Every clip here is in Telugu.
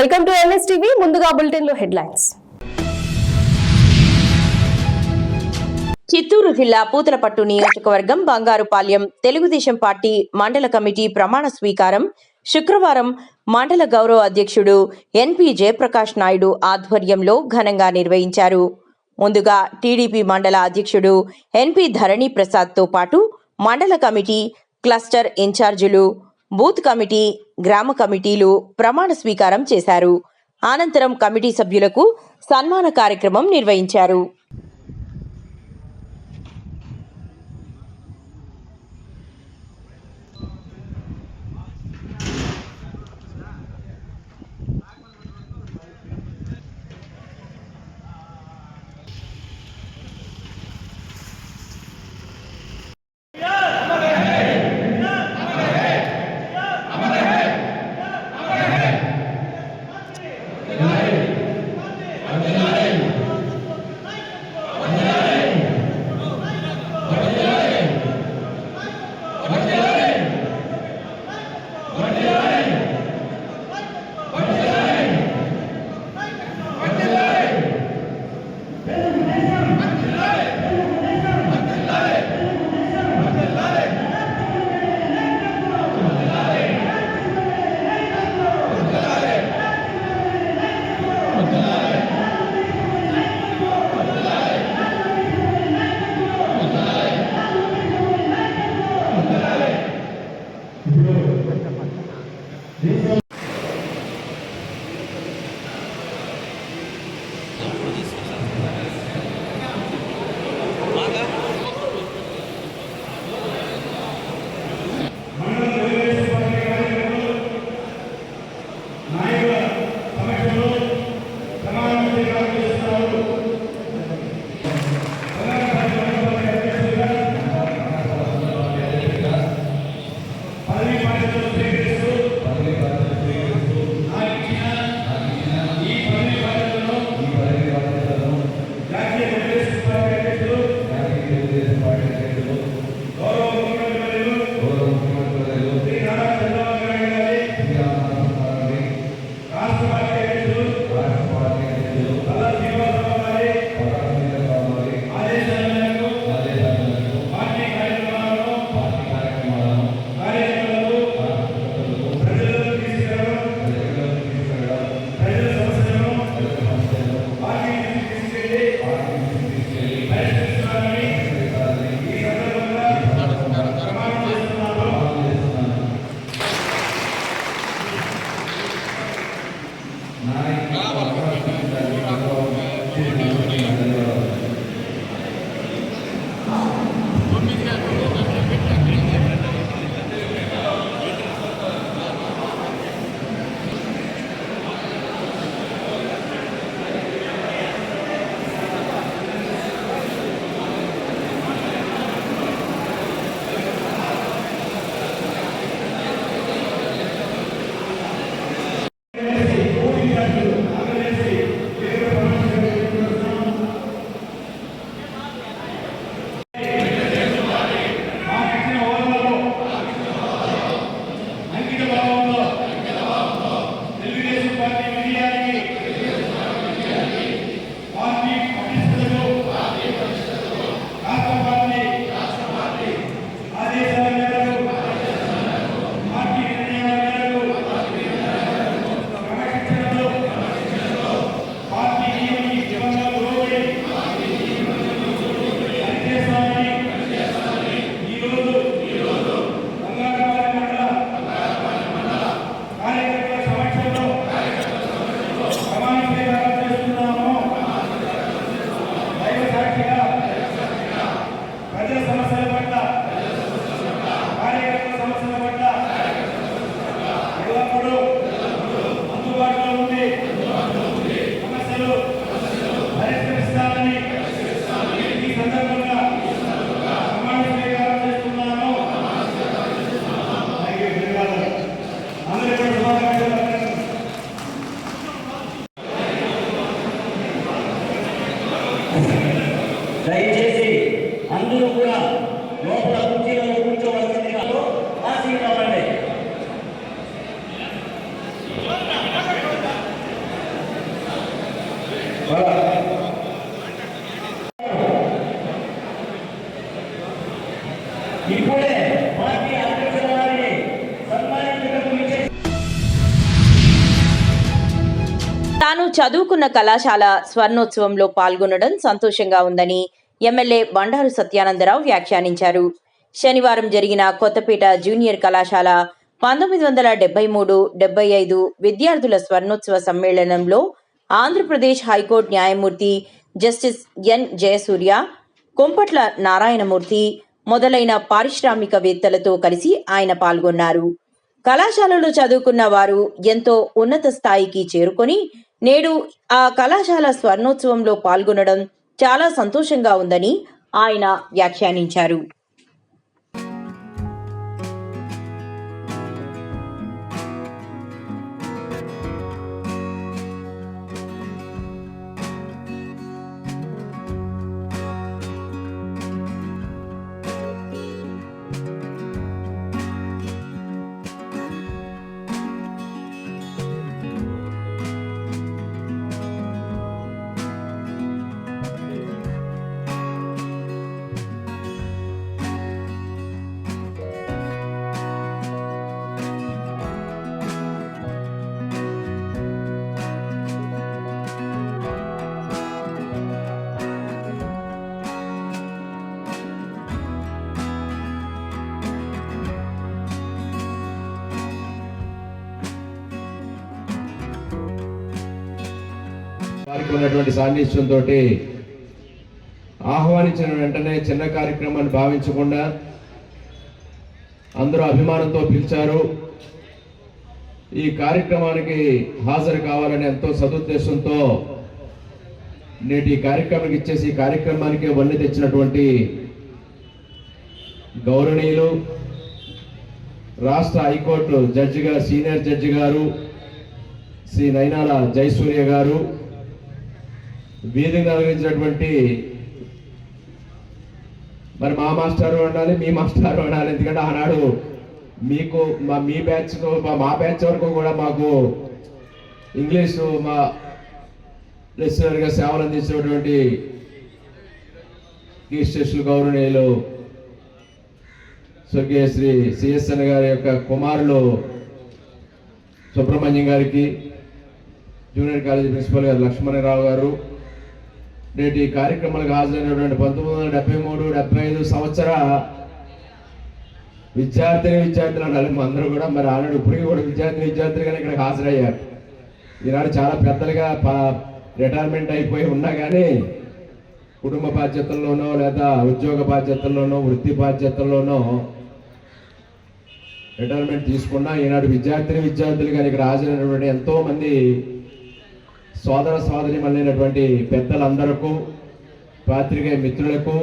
Welcome to NSTV. ముందుగా బులెటిన్ లో హెడ్లైన్స్. చిత్తూరు జిల్లా పూతలపట్టు నియోజకవర్గం బంగారుపాలెం తెలుగుదేశం పార్టీ మండల కమిటీ ప్రమాణ స్వీకారం శుక్రవారం మండల గౌరవ అధ్యక్షుడు NP జయప్రకాష్ నాయుడు ఆధ్వర్యంలో ఘనంగా నిర్వహించారు. ముందుగా టీడీపీ మండల అధ్యక్షుడు NP ధరణి ప్రసాద్ తో పాటు మండల కమిటీ, క్లస్టర్ ఇన్ఛార్జీలు, బూత్ కమిటీ, గ్రామ కమిటీలు ప్రమాణ స్వీకారం చేశారు. అనంతరం కమిటీ సభ్యులకు సన్మాన కార్యక్రమం నిర్వహించారు. దయచేసి అందరూ కూడా లోపల కుర్చీలలో కూర్చోవలసిందిగా ఆశీర్వాదండి. ఇప్పుడే పార్టీ అధ్యక్షుల వారిని సన్మానించడానికి విచ్చేసిన తాను చదువుకున్న కళాశాల స్వర్ణోత్సవంలో పాల్గొనడం సంతోషంగా ఉందని ఎమ్మెల్యే బండారు సత్యానందరావు వ్యాఖ్యానించారు. శనివారం జరిగిన కొత్తపేట జూనియర్ కళాశాల 1973-75 విద్యార్థుల స్వర్ణోత్సవ సమ్మేళనంలో ఆంధ్రప్రదేశ్ హైకోర్టు న్యాయమూర్తి జస్టిస్ ఎన్ జయసూర్య, కొంపట్ల నారాయణమూర్తి మొదలైన పారిశ్రామికవేత్తలతో కలిసి ఆయన పాల్గొన్నారు. కళాశాలలో చదువుకున్న వారు ఎంతో ఉన్నత స్థాయికి చేరుకొని నేడు ఆ కళాశాల స్వర్ణోత్సవంలో పాల్గొనడం చాలా సంతోషంగా ఉందని ఆయన వ్యాఖ్యానించారు. వారికి ఉన్నటువంటి సాన్నిధ్యంతో ఆహ్వానించిన వెంటనే చిన్న కార్యక్రమాన్ని భావించకుండా అందరూ అభిమానంతో పిలిచారు. ఈ కార్యక్రమానికి హాజరు కావాలని ఎంతో సదుద్దేశంతో నేటి కార్యక్రమానికి ఇచ్చేసి ఈ కార్యక్రమానికి వన్నె తెచ్చినటువంటి గౌరవనీయులు రాష్ట్ర హైకోర్టు జడ్జిగా సీనియర్ జడ్జి గారు శ్రీ నైనాల జయసూర్య గారు, వేదిక నిర్వహించినటువంటి మరి మా మాస్టారు ఉండాలి, మీ మాస్టారు ఉండాలి. ఎందుకంటే ఆనాడు మీకు మీ బ్యాచ్ మా బ్యాచ్ వరకు కూడా మాకు ఇంగ్లీషు మా లెక్చరర్గా సేవలు అందించినటువంటి కీర్తిశేషులు గౌరవనీయులు స్వర్గీయ శ్రీ సిఎస్ఎన్ గారి యొక్క కుమారులు సుబ్రహ్మణ్యం గారికి, జూనియర్ కాలేజీ ప్రిన్సిపల్ గారు లక్ష్మణరావు గారు, నేటి కార్యక్రమాలకు హాజరైనటువంటి 1973-75 సంవత్సర విద్యార్థులు అనాలి అందరూ కూడా. మరి ఆనాడు ఇప్పటికీ కూడా విద్యార్థులుగానే ఇక్కడ హాజరయ్యారు. ఈనాడు చాలా పెద్దలుగా రిటైర్మెంట్ అయిపోయి ఉన్నా కానీ కుటుంబ బాధ్యతల్లోనో లేదా ఉద్యోగ బాధ్యతల్లోనో వృత్తి బాధ్యతల్లోనో రిటైర్మెంట్ తీసుకున్నా ఈనాడు విద్యార్థులుగా ఇక్కడ హాజరైనటువంటి ఎంతో మంది సోదర సోదరి మళ్ళైనటువంటి పెద్దలందరకు, పాత్రికేయ మిత్రులకు,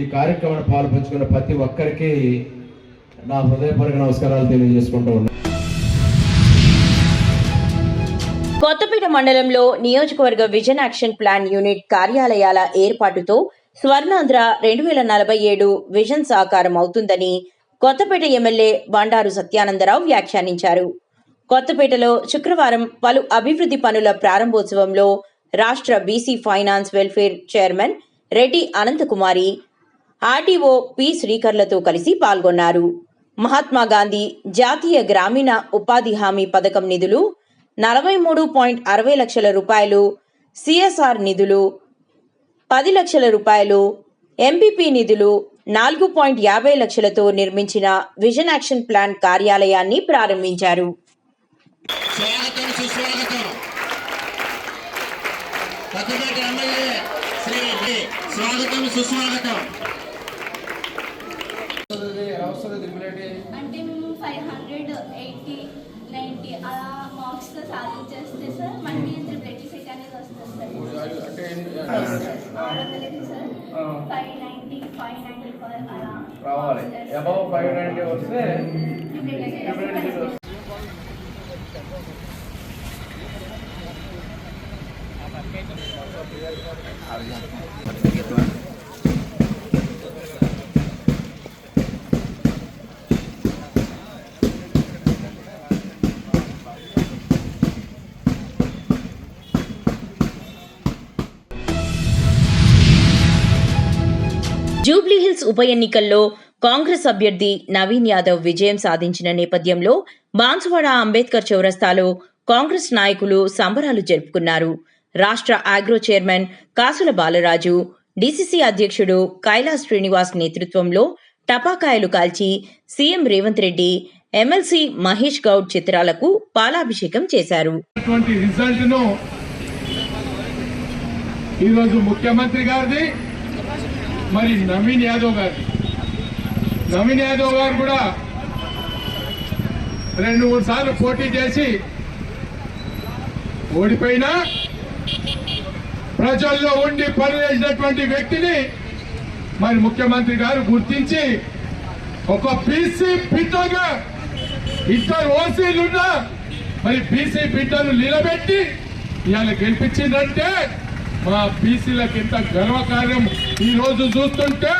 ఈ కార్యక్రమాన్ని పాల్పంచుకున్న ప్రతి ఒక్కరికి నా హృదయపూర్వక నమస్కారాలు తెలియజేసుకుంటూ ఉన్నాను. కొత్తపేట మండలంలో నియోజకవర్గ విజన్ యాక్షన్ ప్లాన్ యూనిట్ కార్యాలయాల ఏర్పాటుతో స్వర్ణాంధ్ర 2047 విజన్ సాకారం అవుతుందని కొత్తపేట ఎమ్మెల్యే బండారు సత్యానందరావు వ్యాఖ్యానించారు. కొత్తపేటలో శుక్రవారం పలు అభివృద్ధి పనుల ప్రారంభోత్సవంలో రాష్ట్ర BC finance welfare chairman Reddy Ananthakumari, RTO P శ్రీకర్లతో కలిసి పాల్గొన్నారు. మహాత్మా గాంధీ జాతీయ గ్రామీణ ఉపాధి హామీ పథకం నిధులు 43.60 లక్షల రూపాయలు, సిఎస్ఆర్ నిధులు 10 లక్షల రూపాయలు, ఎంపీపీ నిధులు 4.50 లక్షలతో నిర్మించిన విజన్ యాక్షన్ ప్లాన్ కార్యాలయాన్ని ప్రారంభించారు. స్వాగతం సుస్వాగతం. కొత్తపేట ఎమ్మెల్యే శ్రీ స్వాగతం సుస్వాగతం. అంటే మేము 580, 90 అలా మార్క్స్తో సాధించేస్తే సార్ మనకి 380 అనేది వస్తుంది సార్. 600 సార్ 590, 595 అలా రావాలి. అబౌవ్ 590 వస్తే జూబ్లీహిల్స్ ఉప ఎన్నికల్లో కాంగ్రెస్ అభ్యర్థి నవీన్ యాదవ్ విజయం సాధించిన నేపథ్యంలో బాన్సువాడ అంబేద్కర్ చౌరస్తాలో కాంగ్రెస్ నాయకులు సంబరాలు జరుపుకున్నారు. రాష్ట్ర ఆగ్రో చైర్మన్ కాసుల బాలరాజు, డీసీసీ అధ్యక్షుడు కైలాస్ శ్రీనివాస్ నేతృత్వంలో టపాకాయలు కాల్చి సీఎం రేవంత్ రెడ్డి, ఎమ్మెల్సీ మహేష్ గౌడ్ చిత్రాలకు పాలాభిషేకం చేశారు. ఈరోజు ముఖ్యమంత్రి గారిది, మరి నవీన్ యాదవ్ గారు కూడా 2-3 సార్లు పోటీ చేసి ఓడిపోయినా ప్రజల్లో ఉండి పనిచేసినటువంటి వ్యక్తిని మరి ముఖ్యమంత్రి గారు గుర్తించి ఒక బీసీ బిడ్డగా, ఇద్దరు ఓసీలున్నా మరి బీసీ బిడ్డను నిలబెట్టి ఇవాళ గెలిపించిందంటే మా బీసీలకు ఎంత గర్వకార్యం. ఈ రోజు చూస్తుంటే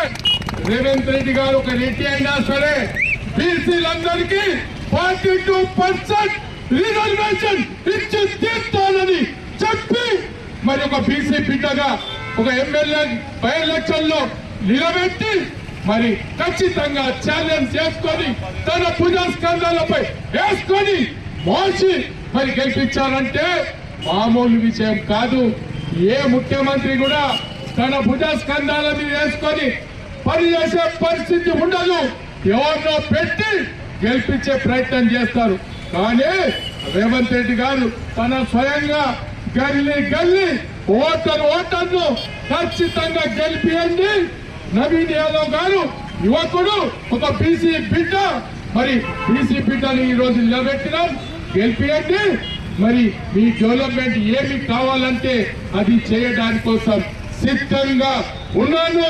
రేవంత్ రెడ్డి గారు ఒక రెడ్డి అయినా సరే బీసీలందరికీ 42% రిజర్వేషన్ ఇచ్చి తీర్చాలని చెప్పి మరి ఒక బీసీ బిడ్డగా ఒక ఎమ్మెల్యే బై ఎలక్షన్లో నిలబెట్టి మరి ఖచ్చితంగా ఛాలెంజ్ చేసుకొని తన భుజస్కంధాలపై వేసుకొని మోసి మరి గెలిపించారంటే మామూలు విషయం కాదు. ఏ ముఖ్యమంత్రి కూడా తన భుజస్కంధాల మీద వేసుకొని పనిచేసే పరిస్థితి ఉండదు. ఎవరినో పెట్టి గెలిపించే ప్రయత్నం చేస్తారు. కానీ రేవంత్ రెడ్డి గారు తన స్వయంగా గల్లీ ఓటర్ను ఖచ్చితంగా గెలిపియండి. నవీన్ యాదవ్ గారు యువకుడు, ఒక బీసీ బిడ్డ, మరి బీసీ బిడ్డని ఈ రోజు నిలబెట్టినాం, గెలిపియండి. మరి మీ డెవలప్మెంట్ ఏమి కావాలంటే అది చేయడానికి కోసం సిద్ధంగా ఉన్నాను.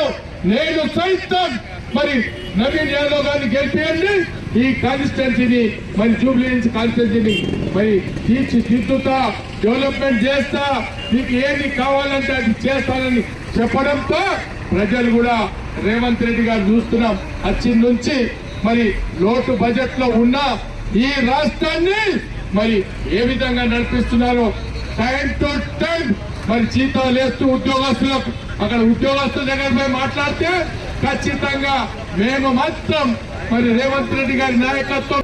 నేను సైతం మరి నవీన్ యాదవ్ గారిని గెలిపియండి. ఈ కాన్స్టిట్యున్సీని మరి జూబ్లీహిల్స్ కాన్స్టిట్యున్సీని మరి తీర్చిదిద్దుతా, డెవలప్మెంట్ చేస్తా, మీకు ఏది కావాలంటే అది చేస్తానని చెప్పడంతో ప్రజలు కూడా రేవంత్ రెడ్డి గారు చూస్తున్నాం వచ్చిన నుంచి మరి లోటు బడ్జెట్ లో ఉన్న ఈ రాష్ట్రాన్ని మరి ఏ విధంగా నడిపిస్తున్నారో టైం టు టైం మరి జీతాలు వేస్తూ ఉద్యోగస్తులకు అక్కడ ఉద్యోగస్తుల దగ్గర పోయి మాట్లాడితే ఖచ్చితంగా మేము మాత్రం మరి రేవంత్ రెడ్డి గారి నాయకత్వం.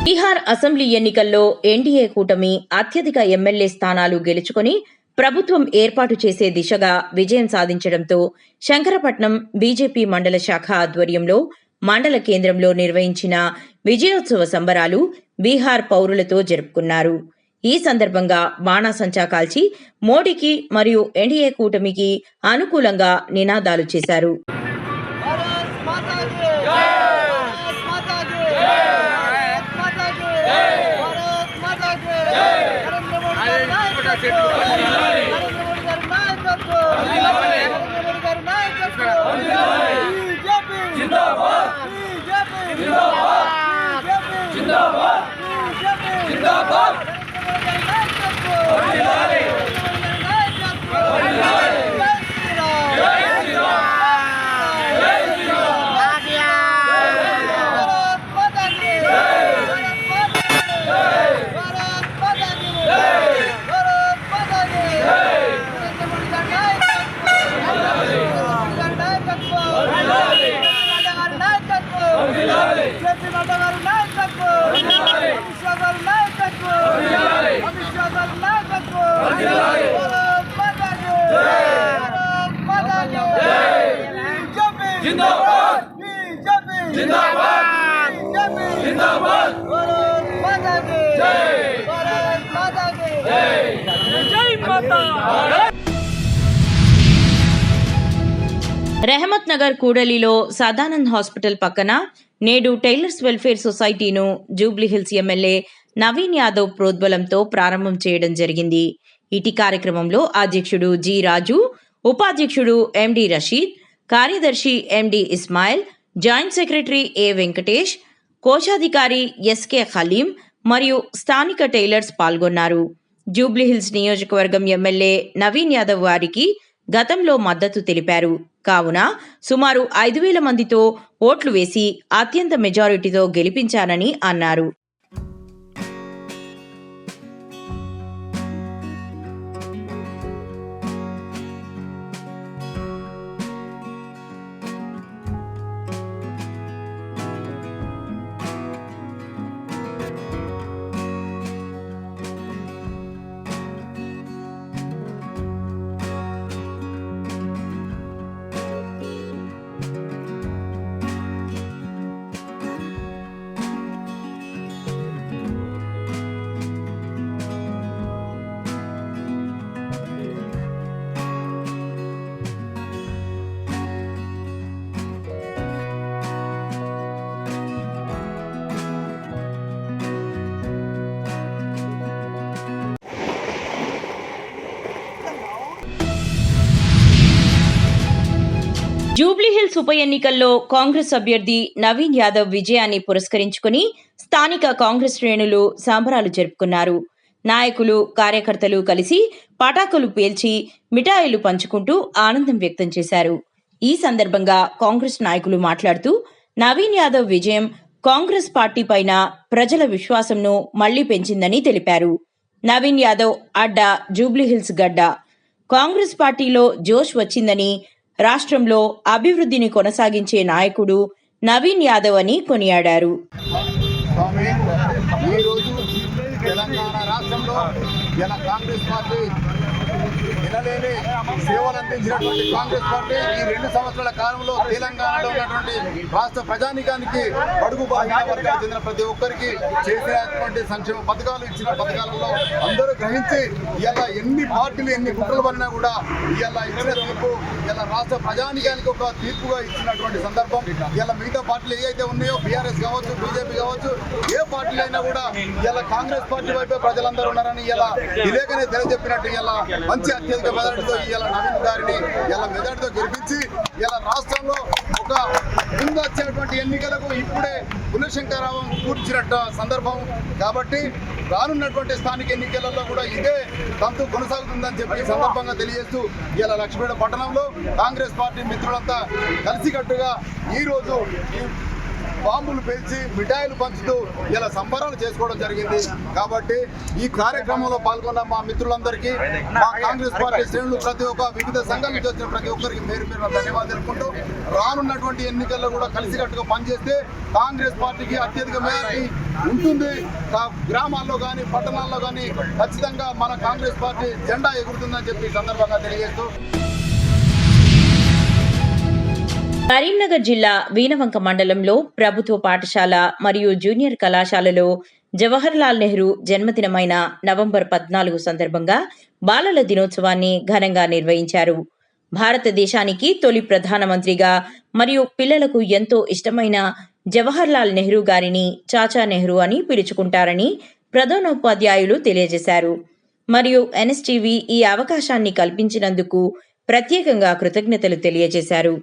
బీహార్ అసెంబ్లీ ఎన్నికల్లో ఎన్డీఏ కూటమి అత్యధిక ఎమ్మెల్యే స్థానాలు గెలుచుకొని ప్రభుత్వం ఏర్పాటు చేసే దిశగా విజయం సాధించడంతో శంకరపట్నం బీజేపీ మండల శాఖ ఆధ్వర్యంలో మండల కేంద్రంలో నిర్వహించిన విజయోత్సవ సంబరాలు బీహార్ పౌరులతో జరుపుకున్నారు. ఈ సందర్భంగా బాణాసంచా కాల్చి మోడీకి మరియు ఎన్డీఏ కూటమికి అనుకూలంగా నినాదాలు చేశారు. రెహమత్ నగర్ కూడలిలో సదానంద్ హాస్పిటల్ పక్కన నేడు టైలర్స్ వెల్ఫేర్ సొసైటీను జూబ్లీహిల్స్ ఎమ్మెల్యే నవీన్ యాదవ్ ప్రోద్బలంతో ప్రారంభం చేయడం జరిగింది. ఇటీ కార్యక్రమంలో అధ్యక్షుడు జి రాజు, ఉపాధ్యక్షుడు ఎండి రషీద్, కార్యదర్శి ఎండి ఇస్మాయిల్, జాయింట్ సెక్రటరీ ఏ వెంకటేష్, కోశాధికారి ఎస్కే ఖలీం మరియు స్థానిక టైలర్స్ పాల్గొన్నారు. జూబ్లీహిల్స్ నియోజకవర్గం ఎమ్మెల్యే నవీన్ యాదవ్ వారికి గతంలో మద్దతు తెలిపారు. కావున సుమారు 5,000 మందితో ఓట్లు వేసి అత్యంత మెజారిటీతో గెలిపించానని అన్నారు. జూబ్లీహిల్స్ ఉప ఎన్నికల్లో కాంగ్రెస్ అభ్యర్థి నవీన్ యాదవ్ విజయాన్ని పురస్కరించుకుని స్థానిక కాంగ్రెస్ శ్రేణులు సంబరాలు జరుపుకున్నారు. నాయకులు, కార్యకర్తలు కలిసి పటాకులు పేల్చి మిఠాయిలు పంచుకుంటూ ఆనందం వ్యక్తం చేశారు. ఈ సందర్భంగా కాంగ్రెస్ నాయకులు మాట్లాడుతూ నవీన్ యాదవ్ విజయం కాంగ్రెస్ పార్టీ పైన ప్రజల విశ్వాసంను మళ్లీ పెంచిందని తెలిపారు. నవీన్ యాదవ్ అడ్డ జూబ్లీహిల్స్ గడ్డ. కాంగ్రెస్ పార్టీలో జోష్ వచ్చిందని, రాష్ట్రంలో అభివృద్ధిని కొనసాగించే నాయకుడు నవీన్ యాదవ్ అని కొనియాడారు. తెలంగాణ రాష్ట్రంలో ఇలా కాంగ్రెస్ పార్టీ వినలేని సేవలు అందించినటువంటి కాంగ్రెస్ పార్టీ ఈ 2 సంవత్సరాల కాలంలో తెలంగాణలో ఉన్నటువంటి రాష్ట్ర ప్రజానికానికి బడుగు బలహీన వర్గాలకు చెందిన ప్రతి ఒక్కరికి చేసినటువంటి సంక్షేమ పథకాలు ఇచ్చిన పథకాలలో అందరూ గ్రహించి ఇలా ఎన్ని పార్టీలు ఎన్ని కుట్రలు పడినా కూడా ఇలా ఇచ్చిన తీర్పు ఇలా రాష్ట్ర ప్రజానికానికి ఒక తీర్పుగా ఇచ్చినటువంటి సందర్భం. ఇలా మిగతా పార్టీలు ఏవైతే ఉన్నాయో బీఆర్ఎస్ కావచ్చు, బీజేపీ కావచ్చు, ఏ పార్టీలు అయినా కూడా ఇలా కాంగ్రెస్ పార్టీ వైపే ప్రజలందరూ ఉన్నారని ఇలా విలేకనే తెలియజెప్పినట్టు ఇలా మంచి అత్యధిక మెజార్టీతో ఇలా నవీన్ గారిని ఇలా మెజార్టీతో గెలిపించి ఇలా రాష్ట్రంలో ఒక ముందు వచ్చేటువంటి ఎన్నికలకు ఇప్పుడే పునఃశంకరావం కూర్చినట్టు సందర్భం కాబట్టి రానున్నటువంటి స్థానిక ఎన్నికలలో కూడా ఇదే తంతు కొనసాగుతుందని చెప్పి సందర్భంగా తెలియజేస్తూ ఇలా లక్ష్మీపేట పట్టణంలో కాంగ్రెస్ పార్టీ మిత్రులంతా కలిసికట్టుగా ఈరోజు బాంబులు పేల్చి మిఠాయిలు పంచుతూ ఇలా సంబరాలు చేసుకోవడం జరిగింది. కాబట్టి ఈ కార్యక్రమంలో పాల్గొన్న మా మిత్రులందరికీ, మా కాంగ్రెస్ పార్టీ శ్రేణులు ప్రతి ఒక్క వివిధ సంఘాల నుంచి వచ్చిన ప్రతి ఒక్కరికి పేరు ధన్యవాదాలు తెలుపుకుంటూ రానున్నటువంటి ఎన్నికల్లో కూడా కలిసికట్టుగా పనిచేస్తే కాంగ్రెస్ పార్టీకి అత్యధిక మెజారిటీ ఉంటుంది. గ్రామాల్లో కానీ పట్టణాల్లో కానీ ఖచ్చితంగా మన కాంగ్రెస్ పార్టీ జెండా ఎగురుతుందని చెప్పి సందర్భంగా తెలియజేస్తూ కరీంనగర్ జిల్లా వీణవంక మండలంలో ప్రభుత్వ పాఠశాల మరియు జూనియర్ కళాశాలలో జవహర్లాల్ నెహ్రూ జన్మదినమైన నవంబర్ 14 సందర్భంగా బాలల దినోత్సవాన్ని ఘనంగా నిర్వహించారు. భారతదేశానికి తొలి ప్రధానమంత్రిగా మరియు పిల్లలకు ఎంతో ఇష్టమైన జవహర్లాల్ నెహ్రూ గారిని చాచా నెహ్రూ అని పిలుచుకుంటారని ప్రధానోపాధ్యాయులు తెలియజేశారు. మరియు ఎన్ఎస్టీవీ ఈ అవకాశాన్ని కల్పించినందుకు ప్రత్యేకంగా కృతజ్ఞతలు తెలియజేశారు.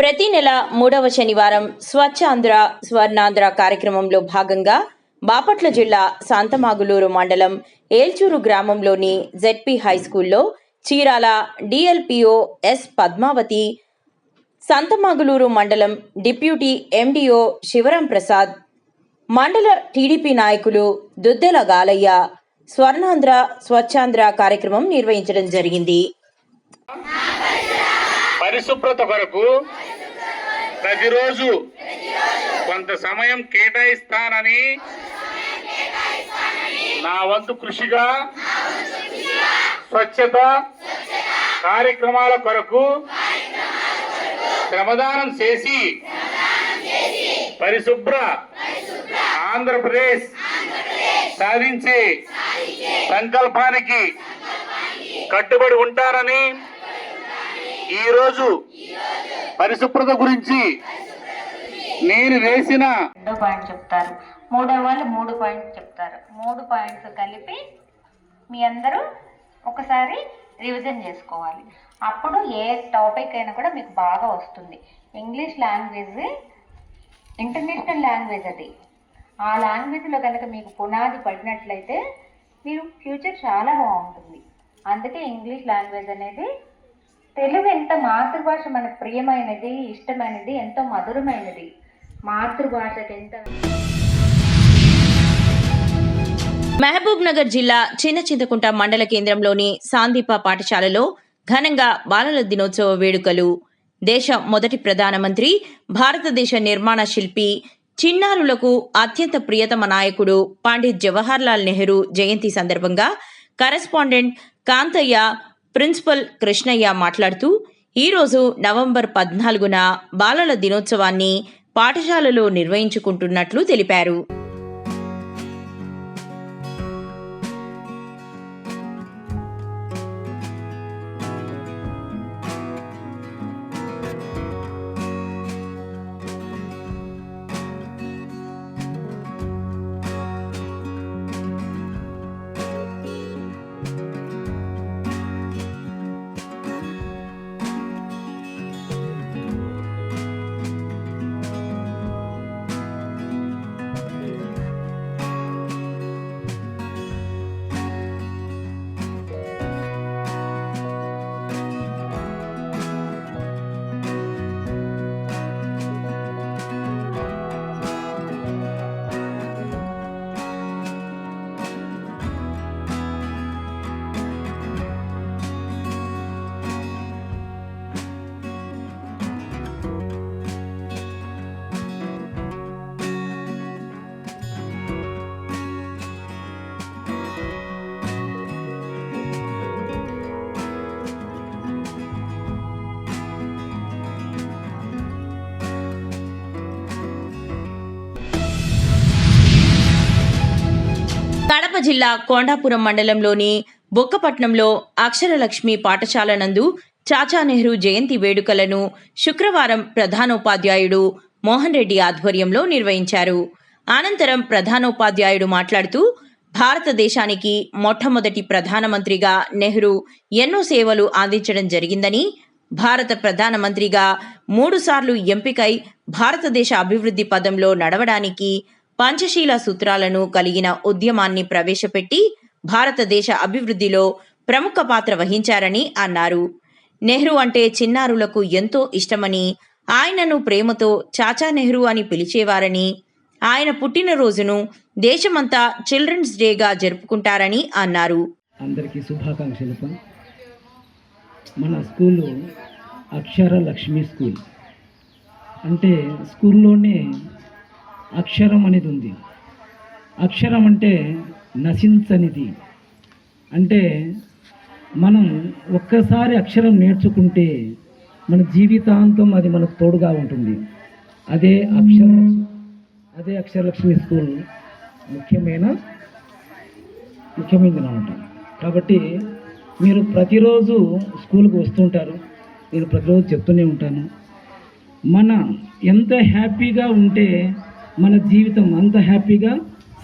ప్రతి నెల 3వ శనివారం స్వచ్ఛాంధ్ర స్వర్ణాంధ్ర కార్యక్రమంలో భాగంగా బాపట్ల జిల్లా సంతమాగులూరు మండలం ఏల్చూరు గ్రామంలోని జెడ్పీ హైస్కూల్లో చీరాల డిఎల్పిఓ ఎస్ పద్మావతి, సంతమాగులూరు మండలం డిప్యూటీ ఎండిఓ శివరాం ప్రసాద్, మండల టీడీపీ నాయకులు దుద్దెల గాలయ్య స్వర్ణాంధ్ర స్వచ్ఛాంధ్ర కార్యక్రమం నిర్వహించడం జరిగింది. పరిశుభ్రత కొరకు ప్రతిరోజు కొంత సమయం కేటాయిస్తానని నా వంతు కృషిగా స్వచ్ఛత కార్యక్రమాల కొరకు శ్రమదానం చేసి పరిశుభ్ర ఆంధ్రప్రదేశ్ సాధించే సంకల్పానికి కట్టుబడి ఉంటారని ఈరోజు పరిశుభ్రత గురించి నేను వేసిన 2 పాయింట్ చెప్తారు, 3వ వాళ్ళు 3 పాయింట్ చెప్తారు. 3 పాయింట్స్ కలిపి మీ అందరూ ఒకసారి రివిజన్ చేసుకోవాలి. అప్పుడు ఏ టాపిక్ అయినా కూడా మీకు బాగా వస్తుంది. ఇంగ్లీష్ లాంగ్వేజ్ ఇంటర్నేషనల్ లాంగ్వేజ్, అది ఆ లాంగ్వేజ్లో కనుక మీకు పునాది పడినట్లయితే మీరు ఫ్యూచర్ చాలా బాగుంటుంది. అందుకే ఇంగ్లీష్ లాంగ్వేజ్ అనేది, తెలుగు ఎంత మాతృభాష మనకు ప్రియమైనది, ఇష్టమైనది, ఎంతో మధురమైనది. మాతృభాషకి ఎంత. మహబూబ్ నగర్ జిల్లా చిన్న చింతకుంట మండల కేంద్రంలోని సాందీప పాఠశాలలో ఘనంగా బాలల దినోత్సవ వేడుకలు. దేశ మొదటి ప్రధానమంత్రి, భారతదేశ నిర్మాణ శిల్పి, చిన్నారులకు అత్యంత ప్రియతమ నాయకుడు పండిత్ జవహర్లాల్ నెహ్రూ జయంతి సందర్భంగా కరెస్పాండెంట్ కాంతయ్య, ప్రిన్సిపల్ కృష్ణయ్య మాట్లాడుతూ, ఈరోజు నవంబర్ 14న బాలల దినోత్సవాన్ని పాఠశాలలో నిర్వహించుకుంటున్నట్లు తెలిపారు. కడప జిల్లా కొండాపురం మండలంలోని బొక్కపట్నంలో అక్షరలక్ష్మి పాఠశాల నందు చాచా నెహ్రూ జయంతి వేడుకలను శుక్రవారం ప్రధానోపాధ్యాయుడు మోహన్ రెడ్డి ఆధ్వర్యంలో నిర్వహించారు. అనంతరం ప్రధానోపాధ్యాయుడు మాట్లాడుతూ, భారతదేశానికి మొట్టమొదటి ప్రధానమంత్రిగా నెహ్రూ ఎన్నో సేవలు అందించడం జరిగిందని, భారత ప్రధానమంత్రిగా 3 సార్లు ఎంపికై భారతదేశ అభివృద్ధి పదంలో నడవడానికి పంచశీల సూత్రాలను కలిగిన ఉద్యమాన్ని ప్రవేశపెట్టి భారతదేశ అభివృద్ధిలో ప్రముఖ పాత్ర వహించారని అన్నారు. నెహ్రూ అంటే చిన్నారులకు ఎంతో ఇష్టమని, ఆయనను ప్రేమతో చాచా నెహ్రూ అని పిలిచేవారని, ఆయన పుట్టినరోజును దేశమంతా చిల్డ్రన్స్ డేగా జరుపుకుంటారని అన్నారు. అందరికీ శుభాకాంక్షలు. మన స్కూలు అక్షర లక్ష్మి స్కూల్. అంటే స్కూల్లోనే అక్షరం అనేది ఉంది. అక్షరం అంటే నశించనిది. అంటే మనం ఒక్కసారి అక్షరం నేర్చుకుంటే మన జీవితాంతం అది మనకు తోడుగా ఉంటుంది. అదే అక్షరలక్ష్మి స్కూల్ ముఖ్యమైనది అనమాట. కాబట్టి మీరు ప్రతిరోజు స్కూల్కి వస్తుంటారు, నేను ప్రతిరోజు చెప్తూనే ఉంటాను, మన ఎంత హ్యాపీగా ఉంటే మన జీవితం అంత హ్యాపీగా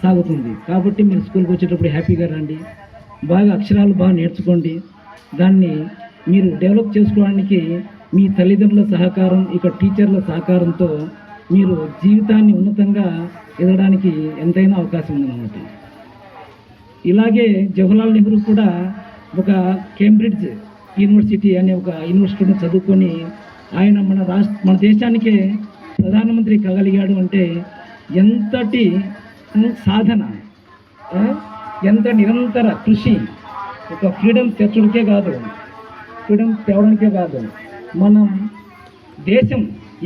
సాగుతుంది. కాబట్టి మీరు స్కూల్కి వచ్చేటప్పుడు హ్యాపీగా రండి, బాగా అక్షరాలు బాగా నేర్చుకోండి, దాన్ని మీరు డెవలప్ చేసుకోవడానికి మీ తల్లిదండ్రుల సహకారం, ఇక టీచర్ల సహకారంతో మీరు జీవితాన్ని ఉన్నతంగా ఎదగడానికి ఎంతైనా అవకాశం ఉందన్నమాట. ఇలాగే జవహర్లాల్ నెహ్రూ కూడా ఒక కేంబ్రిడ్జ్ యూనివర్సిటీ అనే ఒక యూనివర్సిటీని చదువుకొని ఆయన మన దేశానికే ప్రధానమంత్రి కాగలిగాడు అంటే ఎంతటి సాధన, ఎంత నిరంతర కృషి, ఒక ఫ్రీడమ్ తెచ్చడానికే కాదు, ఫ్రీడమ్ తేవడానికే కాదు, మనం దేశం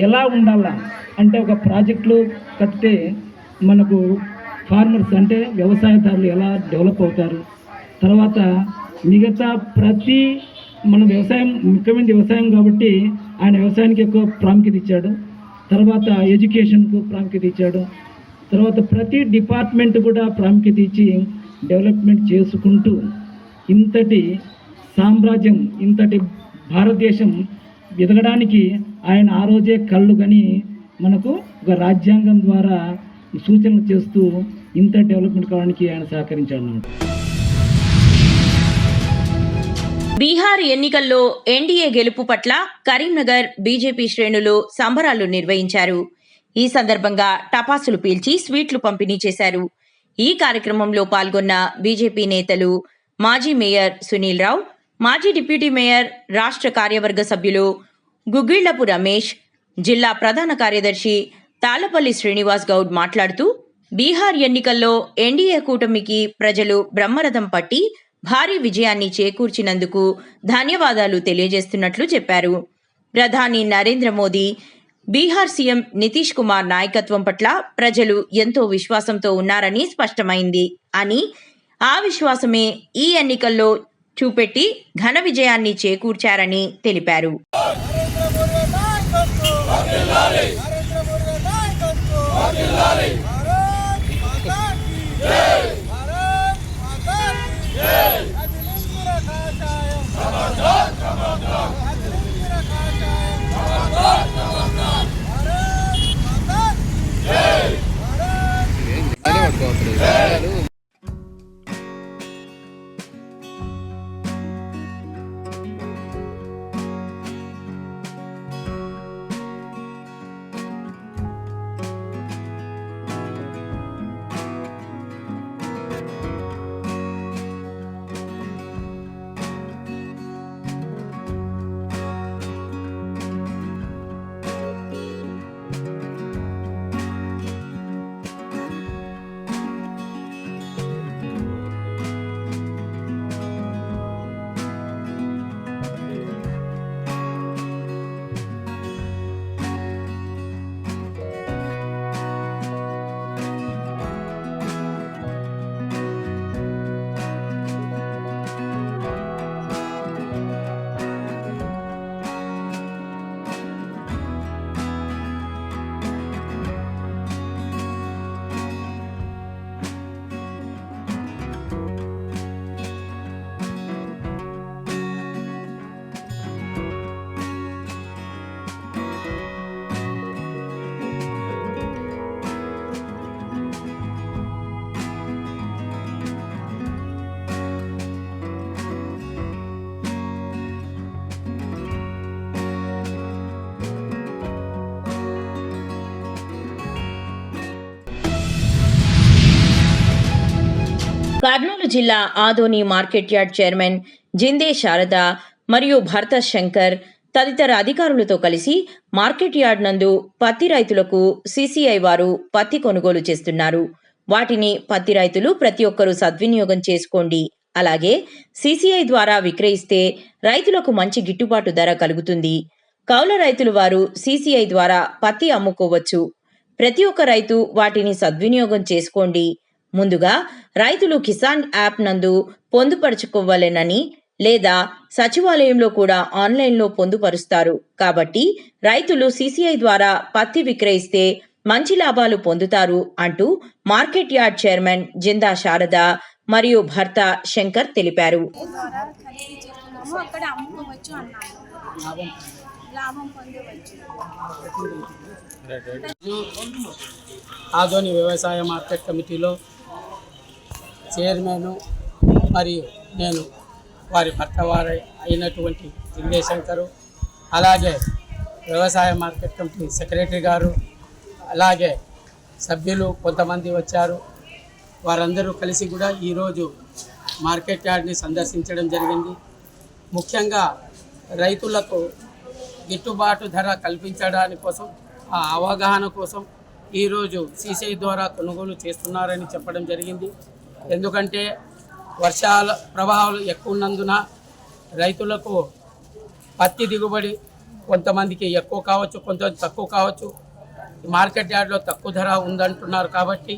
ఎలా ఉండాలా అంటే ఒక ప్రాజెక్టులు కడితే మనకు ఫార్మర్స్ అంటే వ్యవసాయదారులు ఎలా డెవలప్ అవుతారు, తర్వాత మిగతా ప్రతి మన వ్యవసాయం ముఖ్యమైన వ్యవసాయం కాబట్టి ఆయన వ్యవసాయానికి ఎక్కువ ప్రాముఖ్యత ఇచ్చాడు. తర్వాత ఎడ్యుకేషన్కు ప్రాముఖ్యత ఇచ్చాడు. తర్వాత ప్రతి డిపార్ట్మెంట్ కూడా ప్రాముఖ్యత ఇచ్చి డెవలప్మెంట్ చేసుకుంటూ ఇంతటి సామ్రాజ్యం, ఇంతటి భారతదేశం ఎదగడానికి ఆయన ఆ రోజే కళ్ళు గని మనకు ఒక రాజ్యాంగం ద్వారా సూచనలు చేస్తూ ఇంత డెవలప్మెంట్ కావడానికి ఆయన సహకరించాడు అన్నమాట. బీహార్ ఎన్నికల్లో ఎన్డీఏ గెలుపు పట్ల కరీంనగర్ బీజేపీ శ్రేణులు సంబరాలు నిర్వహించారు. ఈ సందర్భంగా టపాసులు పీల్చి స్వీట్లు పంపిణీ చేశారు. ఈ కార్యక్రమంలో పాల్గొన్న బీజేపీ నేతలు మాజీ మేయర్ సునీల్ రావు, మాజీ డిప్యూటీ మేయర్, రాష్ట్ర కార్యవర్గ సభ్యులు గుగ్గిళ్లపు రమేష్, జిల్లా ప్రధాన కార్యదర్శి తాళ్లపల్లి శ్రీనివాస్ గౌడ్ మాట్లాడుతూ బీహార్ ఎన్నికల్లో ఎన్డీఏ కూటమికి ప్రజలు బ్రహ్మరథం పట్టి భారీ విజయాన్ని చేకూర్చినందుకు ధన్యవాదాలు తెలియజేస్తున్నట్లు చెప్పారు. ప్రధాని నరేంద్ర మోదీ, బీహార్ సీఎం నితీష్ కుమార్ నాయకత్వం పట్ల ప్రజలు ఎంతో విశ్వాసంతో ఉన్నారని స్పష్టమైంది అని, ఆ విశ్వాసమే ఈ ఎన్నికల్లో చూపెట్టి ఘన విజయాన్ని చేకూర్చారని తెలిపారు. కర్నూలు జిల్లా Adoni market yard chairman Jinde Sharada మరియు భర్త శంకర్ తదితర అధికారులతో కలిసి మార్కెట్ యార్డ్ నందు పత్తి రైతులకు సీసీఐ వారు పత్తి కొనుగోలు చేస్తున్నారు. వాటిని పత్తి రైతులు ప్రతి ఒక్కరూ సద్వినియోగం చేసుకోండి. అలాగే సీసీఐ ద్వారా విక్రయిస్తే రైతులకు మంచి గిట్టుబాటు ధర కలుగుతుంది. కౌలు రైతులు వారు సీసీఐ ద్వారా పత్తి అమ్ముకోవచ్చు. ప్రతి ఒక్క రైతు వాటిని సద్వినియోగం చేసుకోండి. ముందుగా రైతులు కిసాన్ యాప్ నందు పొందుపరుచుకోవాలనని, లేదా సచివాలయంలో కూడా ఆన్లైన్లో పొందుపరుస్తారు. కాబట్టి రైతులు సీసీఐ ద్వారా పత్తి విక్రయిస్తే మంచి లాభాలు పొందుతారు అంటూ మార్కెట్ యార్డ్ చైర్మన్ జిందా శారద మరియు భర్త శంకర్ తెలిపారు. ఆదోని వ్యవసాయ మార్కెట్ కమిటీలో చైర్మన్ మరియు నేను వారి భర్త వారి అయినటువంటి జింగేశంకరు, అలాగే వ్యవసాయ మార్కెట్ కమిటీ సెక్రటరీ గారు, అలాగే సభ్యులు కొంతమంది వచ్చారు. వారందరూ కలిసి కూడా ఈరోజు మార్కెట్ యార్డ్ని సందర్శించడం జరిగింది. ముఖ్యంగా రైతులకు గిట్టుబాటు ధర కల్పించడానికి కోసం, ఆ అవగాహన కోసం ఈరోజు CCI ద్వారా కొనుగోలు చేస్తున్నారని చెప్పడం జరిగింది. ఎందుకంటే వర్షాల ప్రభావాలు ఎక్కువ ఉన్నందున రైతులకు పత్తి దిగుబడి కొంతమందికి ఎక్కువ కావచ్చు, కొంతమంది తక్కువ కావచ్చు. మార్కెట్ యార్డ్లో తక్కువ ధర ఉందంటున్నారు కాబట్టి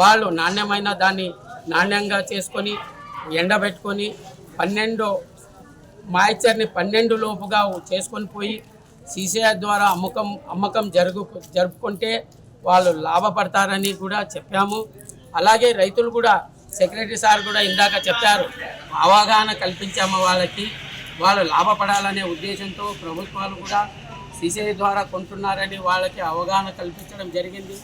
వాళ్ళు నాణ్యమైన దాన్ని నాణ్యంగా చేసుకొని ఎండబెట్టుకొని 12 మాయిశ్చర్ని 12 లోపుగా చేసుకొని పోయి CCI ద్వారా అమ్మకం జరుపుకుంటే వాళ్ళు లాభపడతారని కూడా చెప్పాము. అలాగే రైతులు కూడా సెక్రటరీ సార్ కూడా ఇందాక చెప్పారు, అవగాహన కల్పించాము వాళ్ళకి, వాళ్ళు లాభపడాలనే ఉద్దేశంతో ప్రభుత్వాలు కూడా CCI ద్వారా కొంటున్నారని వాళ్ళకి అవగాహన కల్పించడం జరిగింది.